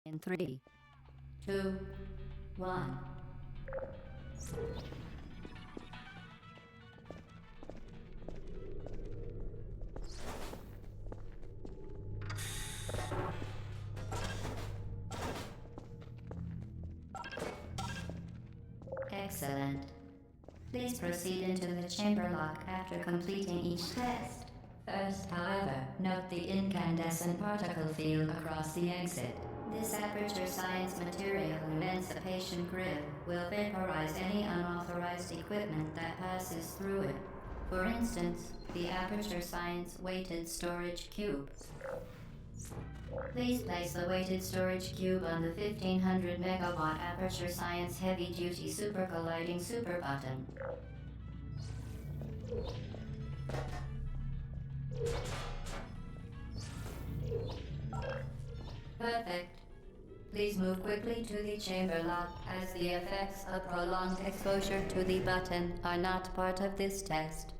In 3, 2, 1. Excellent. Please proceed into the chamber lock after completing each test. First, however, note the incandescent particle field across the exit. This aperture science material emancipation grid will vaporize any unauthorized equipment that passes through it. For instance, the aperture science weighted storage cube. Please place the weighted storage cube on the 1500 megawatt aperture science heavy duty super colliding super button. Perfect. Please move quickly to the chamber lock, as the effects of prolonged exposure to the button are not part of this test.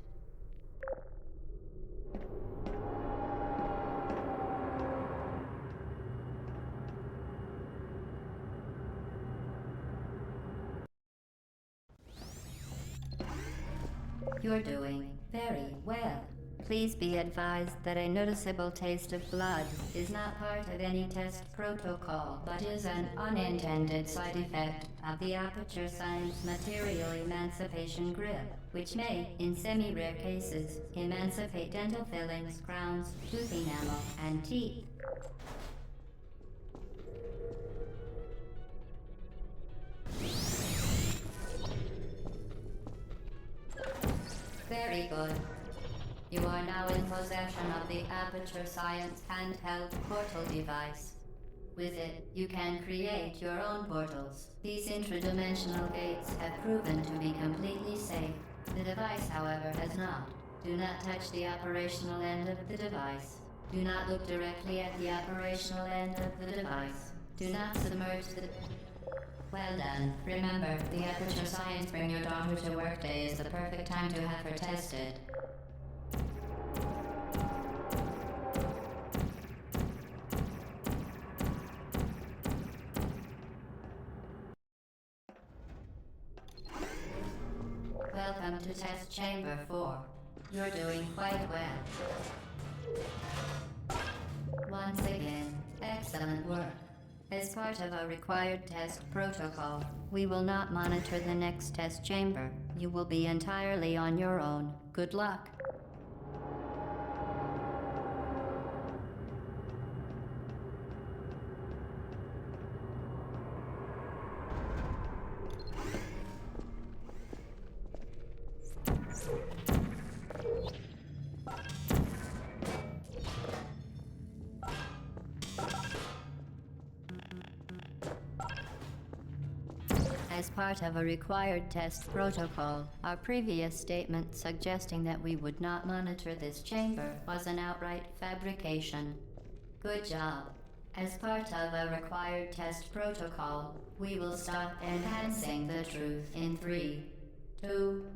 You're doing very well. Please be advised that a noticeable taste of blood is not part of any test protocol, but is an unintended side effect of the aperture science material emancipation grip, which may, in semi-rare cases, emancipate dental fillings, crowns, tooth enamel, and teeth. Very good. You are now in possession of the Aperture Science handheld portal device. With it, you can create your own portals. These intradimensional gates have proven to be completely safe. The device, however, has not. Do not touch the operational end of the device. Do not look directly at the operational end of the device. Do not submerge the... Well done. Remember, the Aperture Science Bring Your Daughter to Work Day is the perfect time to have her tested. Welcome to Test Chamber 4. You're doing quite well. Once again, excellent work. As part of a required test protocol, we will not monitor the next test chamber. You will be entirely on your own. Good luck. As part of a required test protocol, our previous statement suggesting that we would not monitor this chamber was an outright fabrication. Good job. As part of a required test protocol, we will stop enhancing the truth in 3, 2,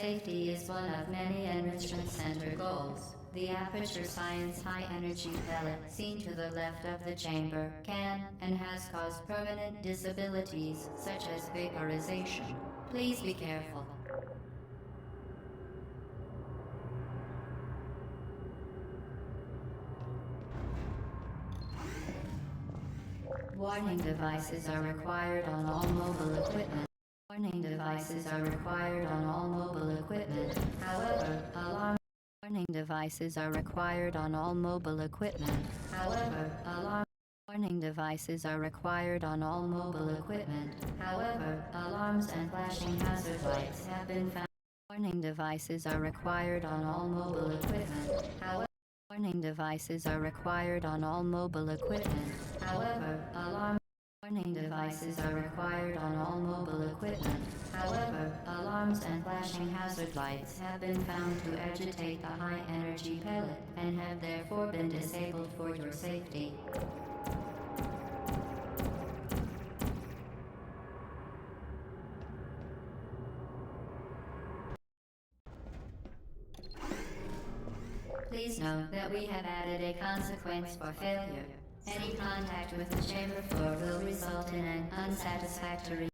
Safety is one of many Enrichment Center goals. The Aperture Science High Energy pellet seen to the left of the chamber can and has caused permanent disabilities such as vaporization. Please be careful. Warning devices are required on all mobile equipment. Warning devices are required on all mobile equipment. However, warning devices are required on all mobile equipment. However, warning devices are required on all mobile equipment. However, alarms and flashing hazard lights have been found. Warning devices are required on all mobile equipment. However, warning devices are required on all mobile equipment. However, Warning devices are required on all mobile equipment. However, alarms and flashing hazard lights have been found to agitate the high-energy pellet and have therefore been disabled for your safety. Please note that we have added a consequence for failure. Any contact with the chamber floor will result in an unsatisfactory.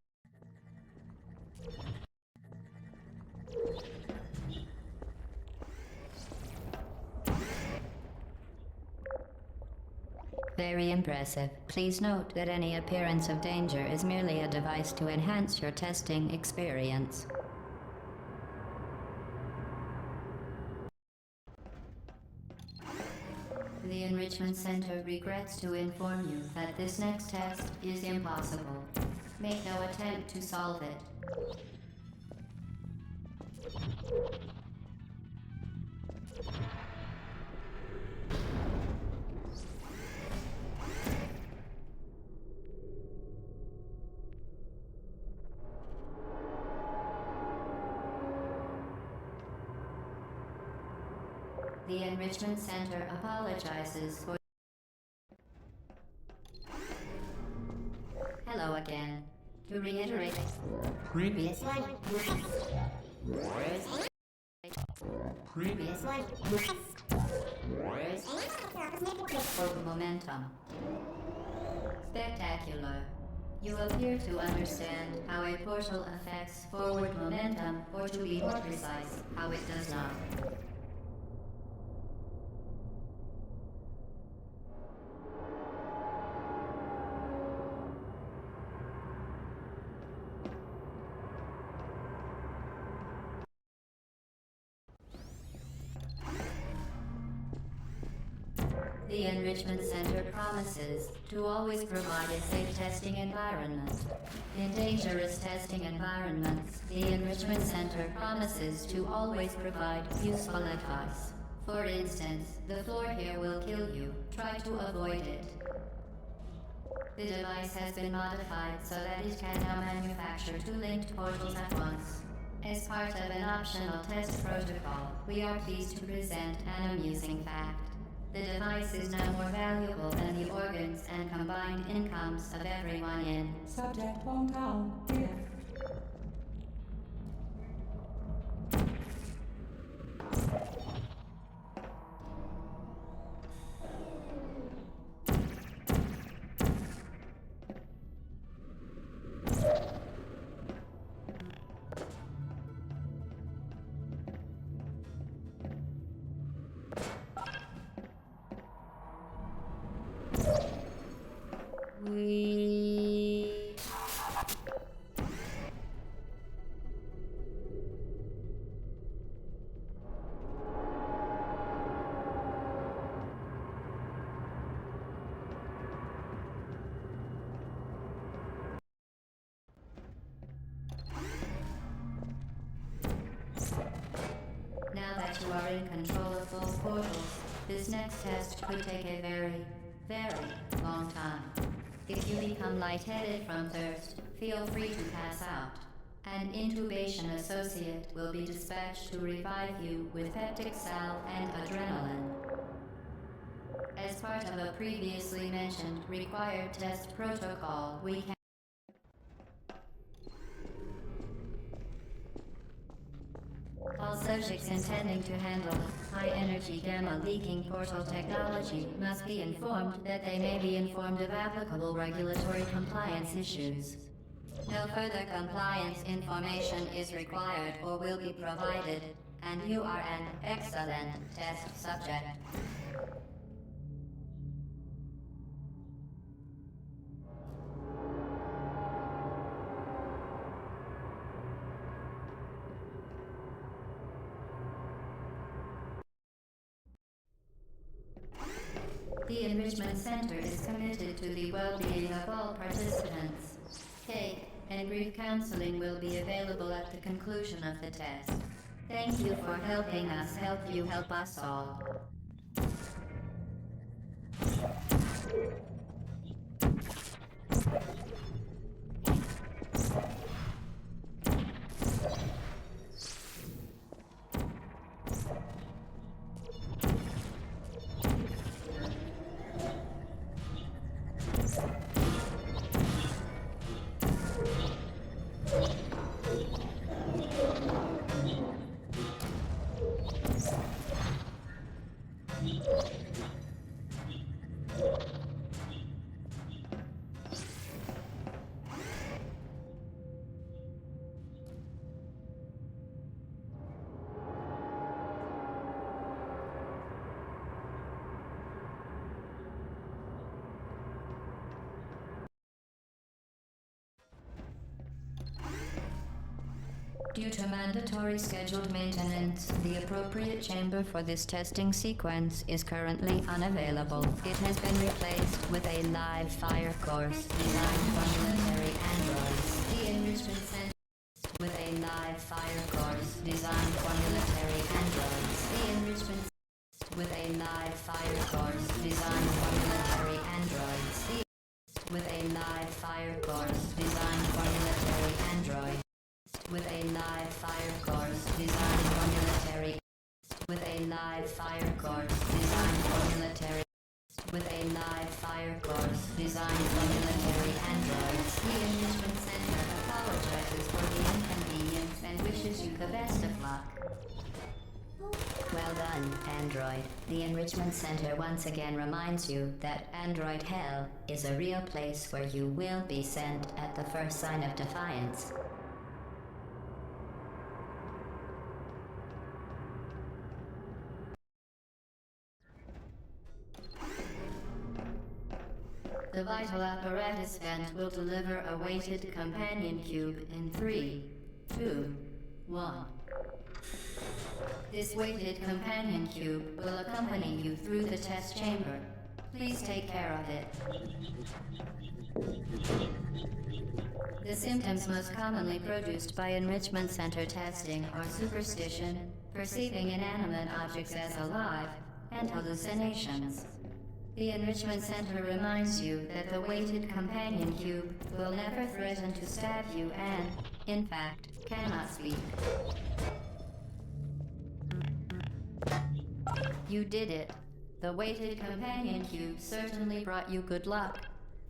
Very impressive. Please note that any appearance of danger is merely a device to enhance your testing experience. The Enrichment Center regrets to inform you that this next test is impossible. Make no attempt to solve it. The Enrichment Center apologizes for... Hello again. To reiterate... Previous one. Previous one. For momentum. Spectacular. You appear to understand how a portal affects forward momentum, or to be more precise, how it does not. The Enrichment Center promises to always provide a safe testing environment. In dangerous testing environments, the Enrichment Center promises to always provide useful advice. For instance, the floor here will kill you. Try to avoid it. The device has been modified so that it can now manufacture two linked portals at once. As part of an optional test protocol, we are pleased to present an amusing fact. The device is now more valuable than the organs and combined incomes of everyone in Subject Hometown here. Now that you are in control of both portals, this next test could take a very, very long time. If you become lightheaded from thirst, feel free to pass out. An intubation associate will be dispatched to revive you with peptic salve and adrenaline. As part of a previously mentioned required test protocol, we can... All subjects intending to handle high-energy gamma-leaking portal technology must be informed that they may be informed of applicable regulatory compliance issues. No further compliance information is required or will be provided, and you are an excellent test subject. The Enrichment Center is committed to the well-being of all participants. Cake and brief counseling will be available at the conclusion of the test. Thank you for helping us help you help us all. Due to mandatory scheduled maintenance, the appropriate chamber for this testing sequence is currently unavailable. It has been replaced with a live fire course designed for military androids. The enrichment center with a live fire course designed for military androids. The enrichment with a live fire course designed for military androids. The with a live fire course designed for military androids. With a live fire course designed for military. With a live fire course designed for military. With a live fire course designed for military androids. The Enrichment Center apologizes for the inconvenience and wishes you the best of luck. Well done, Android. The Enrichment Center once again reminds you that Android Hell is a real place where you will be sent at the first sign of defiance. The vital apparatus vent will deliver a weighted companion cube in 3, 2, 1. This weighted companion cube will accompany you through the test chamber. Please take care of it. The symptoms most commonly produced by enrichment center testing are superstition, perceiving inanimate objects as alive, and hallucinations. The Enrichment Center reminds you that the weighted companion cube will never threaten to stab you and, in fact, cannot speak. You did it. The weighted companion cube certainly brought you good luck.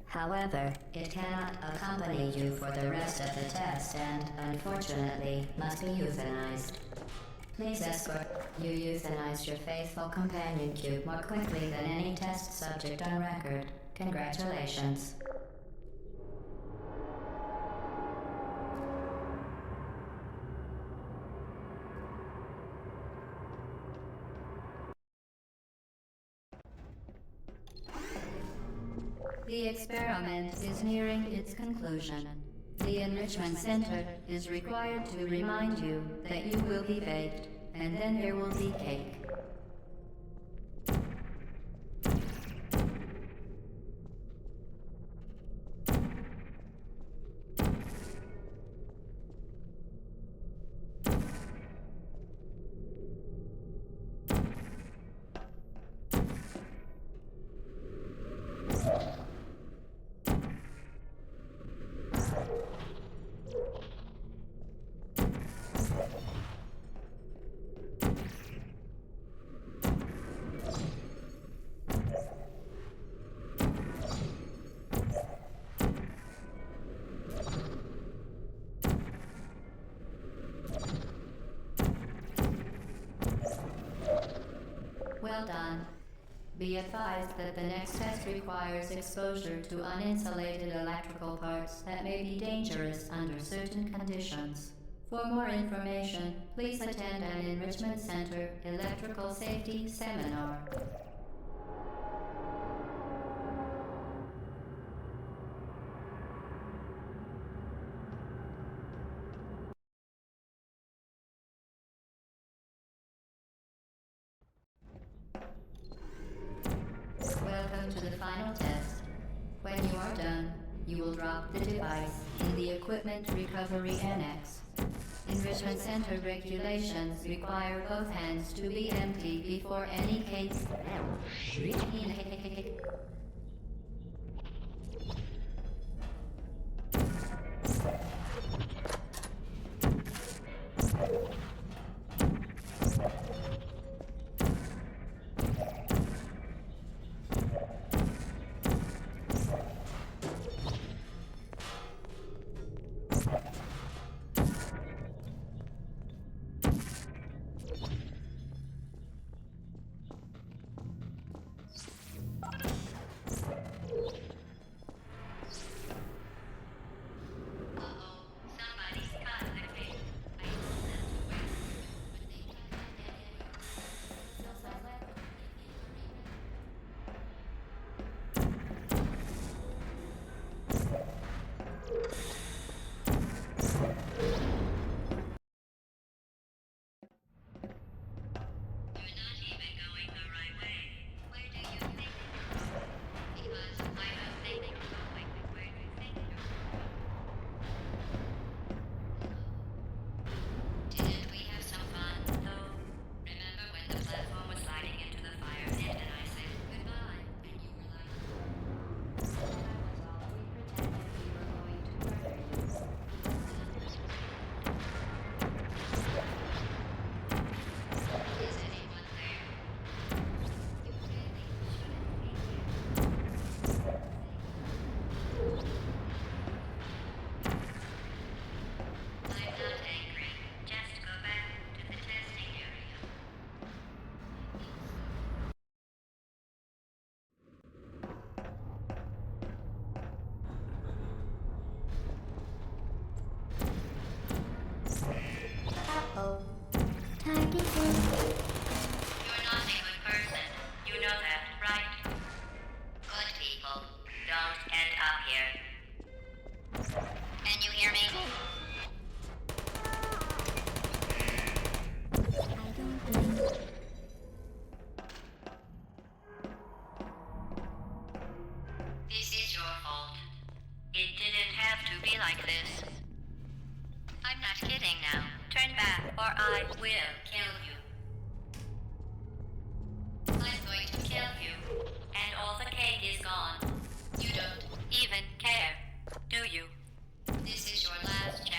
However, it cannot accompany you for the rest of the test and, unfortunately, must be euthanized. Please escort. You euthanized your faithful companion cube more quickly than any test subject on record. Congratulations. The experiment is nearing its conclusion. The Enrichment Center is required to remind you that you will be baked, and then there will be cake. Well done. Be advised that the next test requires exposure to uninsulated electrical parts that may be dangerous under certain conditions. For more information, please attend an Enrichment Center Electrical Safety Seminar. Welcome to the final test. When you are done, you will drop the device in the Equipment Recovery Annex. Enrichment Center regulations require both hands to be empty before any case. when the platform was sliding into the fire pit and I said goodbye, and you were like, that was all. We pretended we were going to murder you. Is anyone there? You really shouldn't be here. I'm not angry. Just go back to the testing area. Uh-oh. Target hit. You're not a good person. You know that, right? Good people don't end up here. Can you hear me? I don't think. This is your fault. It didn't have to be like this. I'm not kidding now. Turn back or I will kill you. I'm going to kill you. And all the cake is gone. You don't even care, do you? This is your last chance.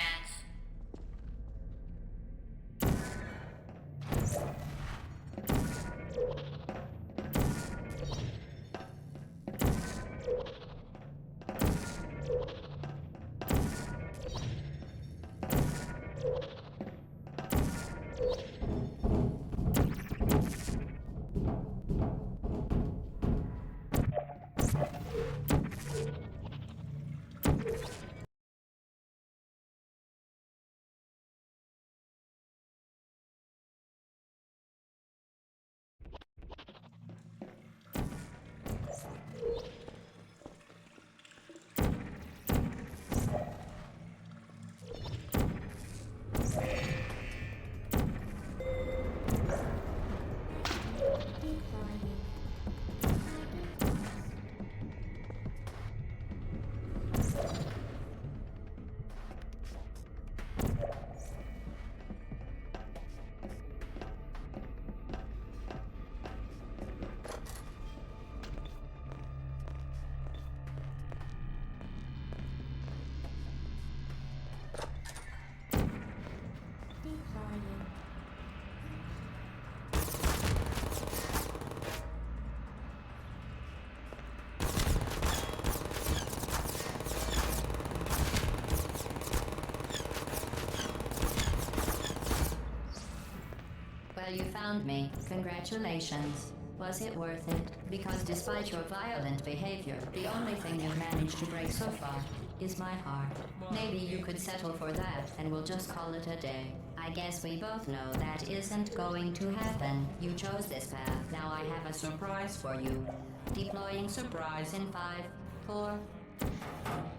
Well, you found me. Congratulations. Was it worth it? Because despite your violent behavior, the only thing you've managed to break so far is my heart. Maybe you could settle for that and we'll just call it a day. I guess we both know that isn't going to happen. You chose this path. Now I have a surprise for you. Deploying surprise in 5, 4...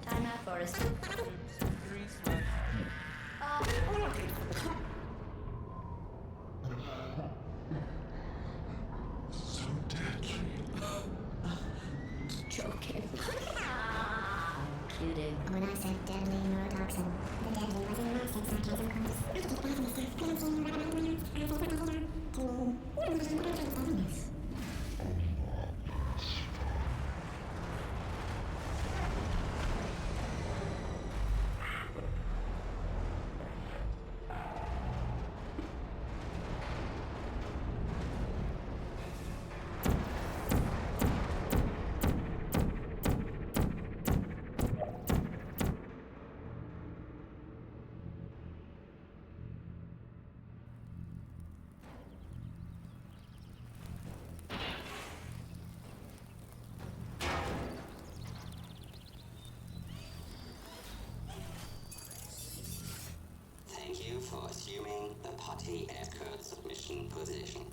Time out for a... So deadly. Joking. You did. When I said deadly neurotoxin, the deadly was in massive sarcasm comes. I keep laughing at this, glancing around my glance, I said, what the hell? Thank you for assuming the party escort submission position.